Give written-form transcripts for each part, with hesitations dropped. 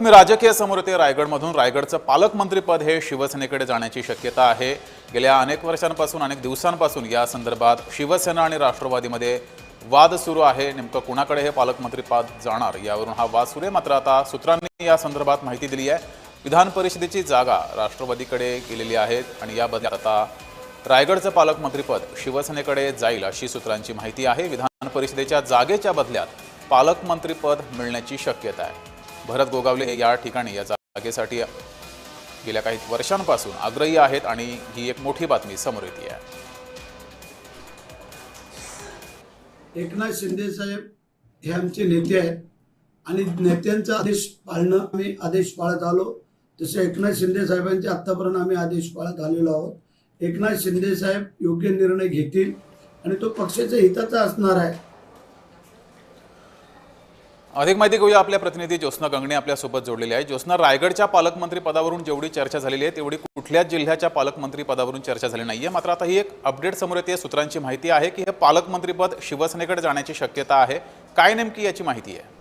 राजकीय समोर येते रायगडमधून रायगडचं पालकमंत्रीपद हे शिवसेनेकडे जाण्याची शक्यता आहे। गेल्या अनेक वर्षांपासून अनेक दिवसांपासून या संदर्भात शिवसेना आणि राष्ट्रवादीमध्ये वाद सुरू आहे। नेमकं कुणाकडे हे पालकमंत्रीपद जाणार यावरून हा वाद सुरू आहे। मात्र आता सूत्रांनी या संदर्भात माहिती दिली आहे। विधान परिषदेची जागा राष्ट्रवादीकडे गेलेली आहे आणि या बदल्यात आता रायगडचं पालकमंत्रीपद शिवसेनेकडे जाईल अशी सूत्रांची माहिती आहे। विधान परिषदेच्या जागेच्या बदल्यात पालकमंत्रीपद मिळण्याची शक्यता आहे। भरत गोगावले हे या ठिकाणी या जागेसाठी गेल्या काही वर्षांपासून आग्रही आहेत आणि ही एक मोठी बातमी समोर येते आहे। एकनाथ शिंदे साहेब हे आमचे नेते आहेत आणि नेत्यांचा आदेश पाळणं आम्ही आदेश पाळत आलो। तसे एकनाथ शिंदे साहेबांचे आतापर्यंत आम्ही आदेश पाळत आलेलो आहोत। एकनाथ शिंदे साहेब योग्य निर्णय घेतील आणि तो पक्षाच्या हिताचा असणार आहे। अधिक माहिती घेऊया, आपल्या प्रतिनिधी ज्योत्स्ना गंगणे आपल्या सोबत जोडलेली आहे। ज्योत्स्ना, रायगडच्या पालकमंत्री पदावरून जेवढी चर्चा झालेली आहे तेवढी कुठल्याच जिल्ह्याच्या पालकमंत्री पदावरून चर्चा झाली नाहीये। मात्र आता ही एक अपडेट समोर येते, सूत्रांची माहिती आहे की हे पालकमंत्रीपद शिवसेनेकडे जाण्याची शक्यता आहे। काय नेमकी याची माहिती आहे?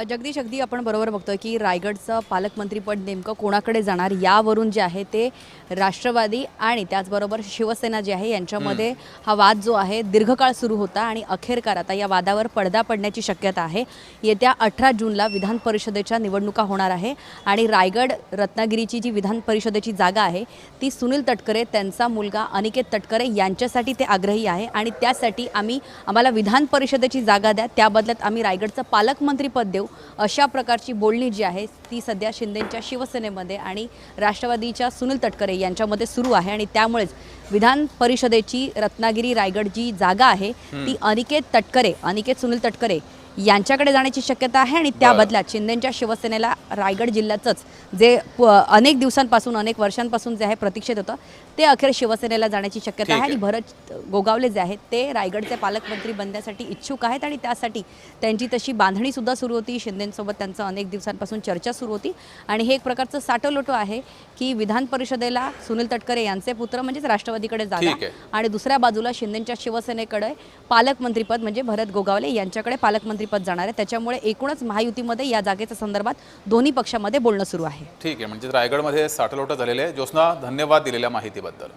जगदीश, अगदी आपण बरोबर बघतोय की रायगडचं पालकमंत्रीपद नेमकं कोणाकडे जाणार यावरून जे आहे ते राष्ट्रवादी आणि त्याचबरोबर शिवसेना जे आहे यांच्यामध्ये हा वाद जो आहे दीर्घकाळ सुरू होता आणि अखेरकार आता या वादावर पडदा पडण्याची शक्यता आहे। येत्या 18 जूनला विधान परिषदेच्या निवडणुका होणार आहे आणि रायगड रत्नागिरीची जी विधान परिषदेची जागा आहे ती सुनील तटकरे त्यांचा मुलगा अनिकेत तटकरे यांच्यासाठी ते आग्रही आहे आणि त्यासाठी आम्हाला विधान परिषदेची जागा द्या, त्या बदल्यात आम्ही रायगडचं पालकमंत्रीपद देऊ अशा प्रकारची बोलणी जी आहे ती सध्या शिंदेंच्या शिवसेनेमध्ये आणि राष्ट्रवादीच्या सुनील तटकरे यांच्यामध्ये सुरू आहे आणि त्यामुळेच विधान परिषदेची रत्नागिरी रायगड जी जागा आहे ती अनिकेत सुनील तटकरे यांच्याकडे जाण्याची शक्यता आहे आणि त्या बदल्यात शिंदेंच्या शिवसेनेला रायगड जिल्ह्याचंच जे अनेक दिवसांपासून अनेक वर्षांपासून जे आहे प्रतीक्षेत होतं ते अखेर शिवसेनेला जाण्याची शक्यता आहे आणि भरत गोगावले जे आहेत ते रायगडचे पालकमंत्री बनण्यासाठी इच्छुक आहेत आणि त्यासाठी त्यांची तशी बांधणी सुद्धा सुरू होती। शिंदेंसोबत त्यांचं अनेक दिवसांपासून चर्चा सुरू होती आणि हे एक प्रकारचं साटोलोटो आहे की विधान परिषदेला सुनील तटकरे यांचे पुत्र म्हणजेच राष्ट्रवादीकडे जागा आणि दुसऱ्या बाजूला शिंदेंच्या शिवसेनेकडे पालकमंत्रीपद म्हणजे भरत गोगावले यांच्याकडे पालकमंत्रीपद जाणार आहे। त्याच्यामुळे एकूणच महायुतीमध्ये या जागेच्या संदर्भात दोन्ही पक्षांमध्ये बोलणं सुरू आहे। ठीक आहे, म्हणजे रायगडमध्ये साटलोट झालेले आहे। ज्योत्स्ना, धन्यवाद दिलेल्या माहितीबद्दल।